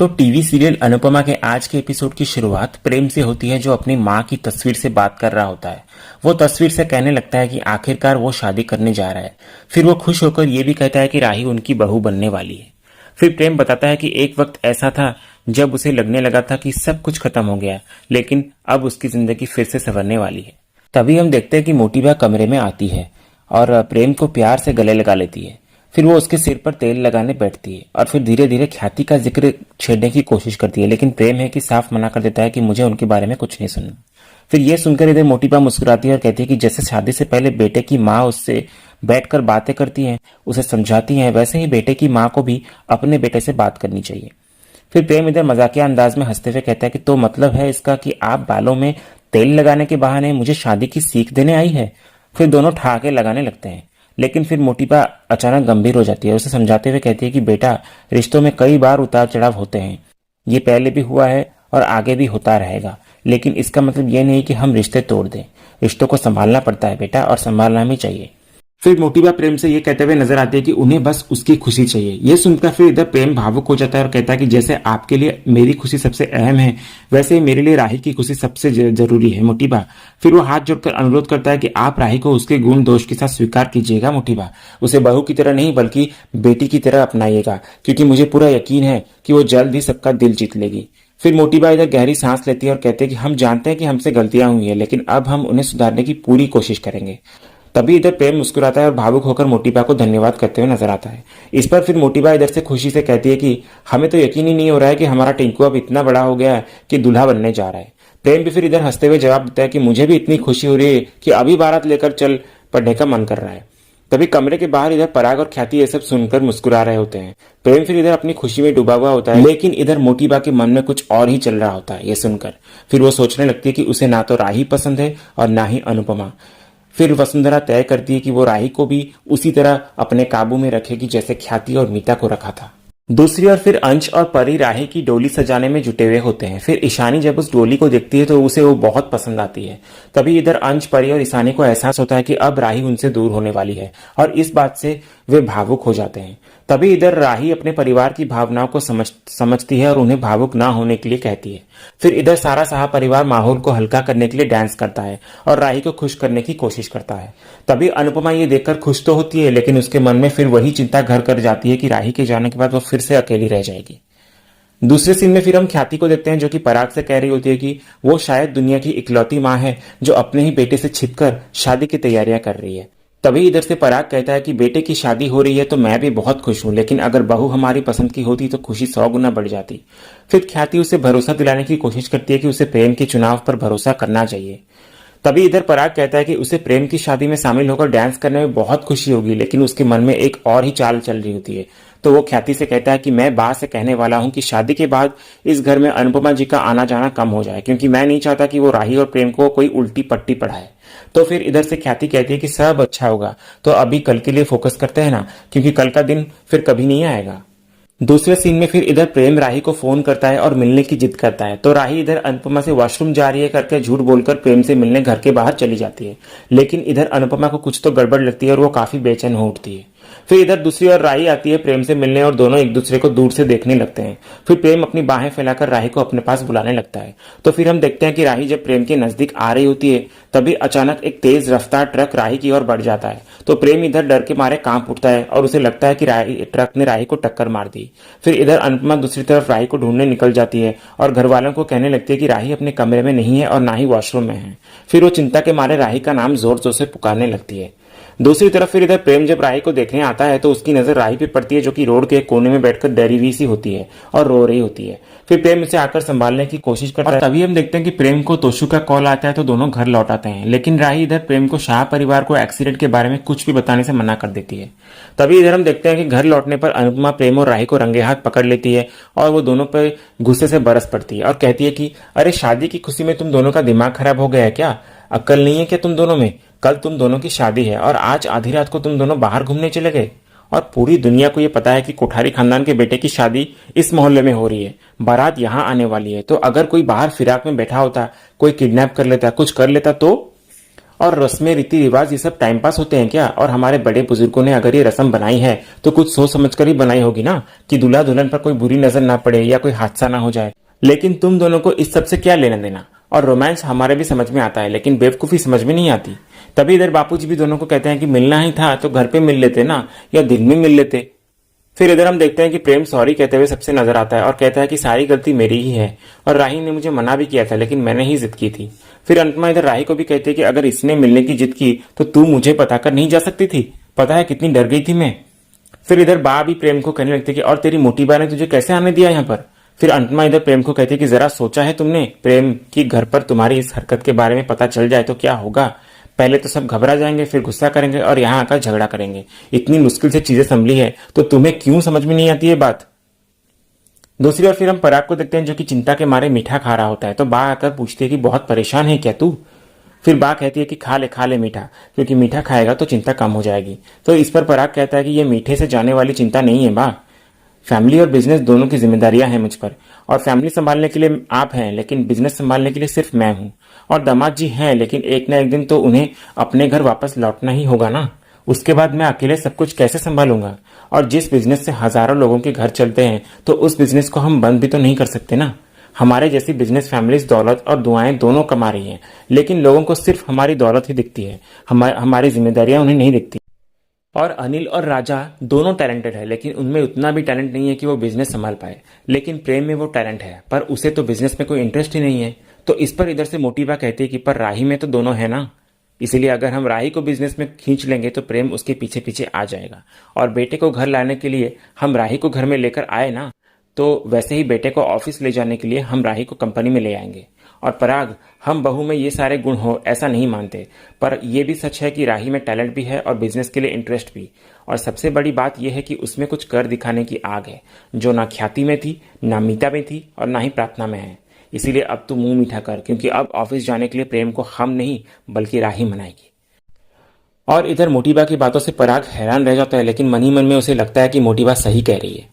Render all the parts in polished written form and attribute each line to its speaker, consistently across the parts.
Speaker 1: तो TV serial Anupama के आज के एपिसोड की शुरुआत प्रेम से होती है, जो अपनी माँ की तस्वीर से बात कर रहा होता है। वो तस्वीर से कहने लगता है कि आखिरकार वो शादी करने जा रहा है। फिर वो खुश होकर ये भी कहता है कि राही उनकी बहू बनने वाली है। फिर प्रेम बताता है कि एक वक्त ऐसा था जब उसे लगने लगा था कि सब कुछ खत्म हो गया, लेकिन अब उसकी जिंदगी फिर से संवरने वाली है। तभी हम देखते हैं कि मोटी बा कमरे में आती है और प्रेम को प्यार से गले लगा लेती है। फिर वो उसके सिर पर तेल लगाने बैठती है और फिर धीरे धीरे ख्याति का जिक्र छेड़ने की कोशिश करती है, लेकिन प्रेम है कि साफ मना कर देता है कि मुझे उनके बारे में कुछ नहीं सुनना। फिर ये सुनकर इधर मोटी बा मुस्कुराती है और कहती है कि जैसे शादी से पहले बेटे की माँ उससे बैठकर बातें करती हैं, उसे समझाती हैं, वैसे ही बेटे की माँ को भी अपने बेटे से बात करनी चाहिए। फिर प्रेम इधर मजाकिया अंदाज में हंसते हुए कहता है कि तो मतलब है इसका कि आप बालों में तेल लगाने के बहाने मुझे शादी की सीख देने आई है। फिर दोनों ठहाके लगाने लगते हैं, लेकिन फिर मोटीबा अचानक गंभीर हो जाती है। उसे समझाते हुए कहती है कि बेटा, रिश्तों में कई बार उतार चढ़ाव होते हैं, ये पहले भी हुआ है और आगे भी होता रहेगा, लेकिन इसका मतलब ये नहीं कि हम रिश्ते तोड़ दें। रिश्तों को संभालना पड़ता है बेटा, और संभालना भी चाहिए। फिर मोटीबा प्रेम से ये कहते हुए नजर आती है कि उन्हें बस उसकी खुशी चाहिए। ये सुनकर फिर इधर प्रेम भावुक हो जाता है और कहता है कि जैसे आपके लिए मेरी खुशी सबसे अहम है, वैसे ही मेरे लिए राही की खुशी सबसे जरूरी है मोटीबा। फिर वो हाथ जोड़कर अनुरोध करता है कि आप राही को उसके गुण दोष के साथ स्वीकार कीजिएगा मोटीबा। उसे बहू की तरह नहीं बल्कि बेटी की तरह अपनाइएगा, क्योंकि मुझे पूरा यकीन है कि वो जल्द ही सबका दिल जीत लेगी। फिर मोटीबा इधर गहरी सांस लेती है और कहते हैं कि हम जानते हैं कि हमसे गलतियां हुई है, लेकिन अब हम उन्हें सुधारने की पूरी कोशिश करेंगे। तभी इधर प्रेम मुस्कुराता है और भावुक होकर मोटीबा को धन्यवाद करते हुए नजर आता है। इस पर फिर मोटीबा इधर से खुशी से कहती है कि हमें तो यकीन ही नहीं हो रहा है कि हमारा टिंकू अब इतना बड़ा हो गया है कि दूल्हा बनने जा रहा है। प्रेम भी फिर इधर हंसते हुए जवाब देता है कि मुझे भी इतनी खुशी हो रही है कि अभी बारात लेकर चल पड़ने का मन कर रहा है। तभी कमरे के बाहर इधर पराग और ख्याति ये सब सुनकर मुस्कुरा रहे होते हैं। प्रेम फिर इधर अपनी खुशी में डूबा हुआ होता है, लेकिन इधर मोटीबा के मन में कुछ और ही चल रहा होता है। ये सुनकर फिर वो सोचने लगती है कि उसे ना तो राही पसंद है और ना ही अनुपमा। फिर वसुंधरा तय करती है कि वो राही को भी उसी तरह अपने काबू में रखेगी जैसे ख्याति और मीता को रखा था। दूसरी ओर फिर अंश और परी राही की डोली सजाने में जुटे हुए होते हैं। फिर ईशानी जब उस डोली को देखती है तो उसे वो बहुत पसंद आती है। तभी इधर अंश, परी और ईशानी को एहसास होता है कि अब राही उनसे दूर होने वाली है, और इस बात से वे भावुक हो जाते हैं। तभी इधर राही अपने परिवार की भावनाओं को समझती है और उन्हें भावुक ना होने के लिए कहती है। फिर इधर सारा सहा परिवार माहौल को हल्का करने के लिए डांस करता है और राही को खुश करने की कोशिश करता है। तभी अनुपमा ये देखकर खुश तो होती है, लेकिन उसके मन में फिर वही चिंता घर कर जाती है कि राही के जाने के बाद वो फिर से अकेली रह जाएगी। दूसरे सीन में फिर हम ख्याति को देखते हैं, जो कि पराग से कह रही होती है कि वो शायद दुनिया की इकलौती माँ है जो अपने ही बेटे से छिपकर शादी की तैयारियां कर रही है। तभी इधर से पराग कहता है कि बेटे की शादी हो रही है तो मैं भी बहुत खुश हूं, लेकिन अगर बहू हमारी पसंद की होती तो खुशी 100 गुना बढ़ जाती। फिर ख्याति उसे भरोसा दिलाने की कोशिश करती है कि उसे प्रेम के चुनाव पर भरोसा करना चाहिए। तभी इधर पराग कहता है कि उसे प्रेम की शादी में शामिल होकर डांस करने में बहुत खुशी होगी, लेकिन उसके मन में एक और ही चाल चल रही होती है। तो वो ख्याति से कहता है कि मैं बात से कहने वाला हूं कि शादी के बाद इस घर में अनुपमा जी का आना जाना कम हो जाए, क्योंकि मैं नहीं चाहता कि वो राही और प्रेम को कोई उल्टी पट्टी पढ़ाए। तो फिर इधर से ख्याति कहती है कि सब अच्छा होगा, तो अभी कल के लिए फोकस करते हैं ना, क्योंकि कल का दिन फिर कभी नहीं आएगा। दूसरे सीन में फिर इधर प्रेम राही को फोन करता है और मिलने की जिद करता है। तो राही इधर अनुपमा से वॉशरूम जा रही है करके झूठ बोलकर प्रेम से मिलने घर के बाहर चली जाती है, लेकिन इधर अनुपमा को कुछ तो गड़बड़ लगती है और वो काफी बेचैन हो उठती है। फिर इधर दूसरी ओर राही आती है प्रेम से मिलने और दोनों एक दूसरे को दूर से देखने लगते हैं। फिर प्रेम अपनी बाहें फैलाकर राही को अपने पास बुलाने लगता है। तो फिर हम देखते हैं कि राही जब प्रेम के नजदीक आ रही होती है, तभी अचानक एक तेज रफ्तार ट्रक राही की ओर बढ़ जाता है। तो प्रेम इधर डर के मारे कांप उठता है और उसे लगता है कि ट्रक ने राही को टक्कर मार दी। फिर इधर अनुपमा दूसरी तरफ राही को ढूंढने निकल जाती है और घर वालों को कहने लगती है कि राही अपने कमरे में नहीं है और ना ही वॉशरूम में है। फिर वो चिंता के मारे राही का नाम जोर जोर से पुकारने लगती है। दूसरी तरफ फिर इधर प्रेम जब राही को देखने आता है तो उसकी नजर राही पे पड़ती है, जो कि रोड के कोने में बैठकर डरी हुई सी होती है और रो रही होती है। फिर प्रेम उसे आकर संभालने की कोशिश करता है। तभी हम देखते हैं कि प्रेम को तोशु का कॉल आता है, तो दोनों घर लौट आते हैं, लेकिन राही इधर प्रेम को शाह परिवार को एक्सीडेंट के बारे में कुछ भी बताने से मना कर देती है। तभी इधर हम देखते हैं कि घर लौटने पर अनुपमा प्रेम और राही को रंगे हाथ पकड़ लेती है और वो दोनों पर गुस्से से बरस पड़ती है और कहती है कि अरे शादी की खुशी में तुम दोनों का दिमाग खराब हो गया है क्या? अक्ल नहीं है क्या तुम दोनों में? कल तुम दोनों की शादी है और आज आधी रात को तुम दोनों बाहर घूमने चले गए, और पूरी दुनिया को ये पता है कि कोठारी खानदान के बेटे की शादी इस मोहल्ले में हो रही है, बारात यहाँ आने वाली है। तो अगर कोई बाहर फिराक में बैठा होता, कोई किडनैप कर लेता, कुछ कर लेता तो? और रस्में रीति रिवाज ये सब टाइम पास होते हैं क्या? और हमारे बड़े बुजुर्गों ने अगर ये रस्म बनाई है तो कुछ सोच समझ कर ही बनाई होगी ना, कि दूल्हा दुल्हन पर कोई बुरी नजर ना पड़े या कोई हादसा ना हो जाए। लेकिन तुम दोनों को इस सब से क्या लेना देना? और रोमांस हमारे भी समझ में आता है, लेकिन बेवकूफी समझ में नहीं आती। तभी इधर बापूजी भी दोनों को कहते हैं कि मिलना ही था तो घर पे मिल लेते ना, या दिन में मिल लेते। फिर इधर हम देखते हैं कि प्रेम सॉरी कहते हुए सबसे नजर आता है और कहता है कि सारी गलती मेरी ही है, और राही ने मुझे मना भी किया था लेकिन मैंने ही जिद की थी। फिर अंत में इधर राही को भी कहते हैं कि अगर इसने मिलने की जिद की तो तू मुझे बताकर नहीं जा सकती थी, पता है कितनी डर गई थी मैं। फिर इधर बा भी प्रेम को कहने लगती है कि और तेरी मोटी बा ने तुझे कैसे आने दिया यहाँ पर। फिर अंत में इधर प्रेम को कहती है कि जरा सोचा है तुमने प्रेम की घर पर तुम्हारी इस हरकत के बारे में पता चल जाए तो क्या होगा? पहले तो सब घबरा जाएंगे, फिर गुस्सा करेंगे और यहाँ आकर झगड़ा करेंगे। इतनी मुश्किल से चीजें संभली है तो तुम्हें क्यों समझ में नहीं आती है बात? दूसरी ओर फिर हम पराग को देखते हैं जो कि चिंता के मारे मीठा खा रहा होता है। तो बा आकर पूछती है कि बहुत परेशान है क्या तू? फिर बा कहती है कि खा ले मीठा, क्योंकि मीठा खाएगा तो चिंता कम हो जाएगी। तो इस पर पराग कहता है कि ये मीठे से जाने वाली चिंता नहीं है बा, फैमिली और बिजनेस दोनों की जिम्मेदारियां हैं मुझ पर। और फैमिली संभालने के लिए आप हैं लेकिन बिजनेस संभालने के लिए सिर्फ मैं हूं। और दामाद जी हैं लेकिन एक ना एक दिन तो उन्हें अपने घर वापस लौटना ही होगा ना। उसके बाद मैं अकेले सब कुछ कैसे संभालूंगा? और जिस बिजनेस से हजारों लोगों के घर चलते हैं तो उस बिजनेस को हम बंद भी तो नहीं कर सकते ना। हमारे जैसी बिजनेस फैमिलीज दौलत और दुआएं दोनों कमा रही हैं, लेकिन लोगों को सिर्फ हमारी दौलत ही दिखती है, हमारी जिम्मेदारियां उन्हें नहीं दिखती। और अनिल और राजा दोनों टैलेंटेड है, लेकिन उनमें उतना भी टैलेंट नहीं है कि वो बिजनेस संभाल पाए। लेकिन प्रेम में वो टैलेंट है, पर उसे तो बिजनेस में कोई इंटरेस्ट ही नहीं है। तो इस पर इधर से मोटिवा कहती है कि पर राही में तो दोनों है ना, इसीलिए अगर हम राही को बिजनेस में खींच लेंगे तो प्रेम उसके पीछे पीछे आ जाएगा। और बेटे को घर लाने के लिए हम राही को घर में लेकर आए ना, तो वैसे ही बेटे को ऑफिस ले जाने के लिए हम राही को कंपनी में ले आएंगे। और पराग, हम बहू में ये सारे गुण हो ऐसा नहीं मानते, पर यह भी सच है कि राही में टैलेंट भी है और बिजनेस के लिए इंटरेस्ट भी। और सबसे बड़ी बात यह है कि उसमें कुछ कर दिखाने की आग है, जो ना ख्याति में थी, ना मीता में थी और ना ही प्रार्थना में है। इसीलिए अब तू मुंह मीठा कर, क्योंकि अब ऑफिस जाने के लिए प्रेम को हम नहीं बल्कि राही मनाएगी। और इधर मोटिबा की बातों से पराग हैरान रह जाता है, लेकिन मन ही मन में उसे लगता है कि मोटिबा सही कह रही है।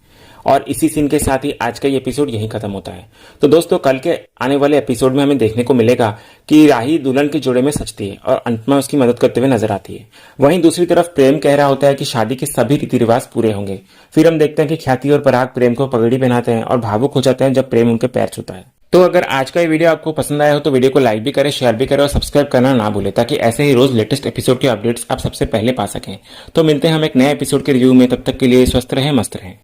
Speaker 1: और इसी सीन के साथ ही आज का ये एपिसोड यहीं खत्म होता है। तो दोस्तों, कल के आने वाले एपिसोड में हमें देखने को मिलेगा कि राही दुल्हन के जोड़े में सजती है और अंत में उसकी मदद करते हुए नजर आती है। वहीं दूसरी तरफ प्रेम कह रहा होता है कि शादी के सभी रीति रिवाज पूरे होंगे। फिर हम देखते हैं कि ख्याति और पराग प्रेम को पगड़ी पहनाते हैं और भावुक हो जाते हैं जब प्रेम उनके पैर छूता है। तो अगर आज का ये वीडियो आपको पसंद आया हो तो वीडियो को लाइक भी करें, शेयर भी करें और सब्सक्राइब करना ना भूलें, ताकि ऐसे ही रोज लेटेस्ट एपिसोड के अपडेट्स आप सबसे पहले पा सकें। तो मिलते हैं हम एक नए एपिसोड के रिव्यू में, तब तक के लिए स्वस्थ रहें, मस्त रहें।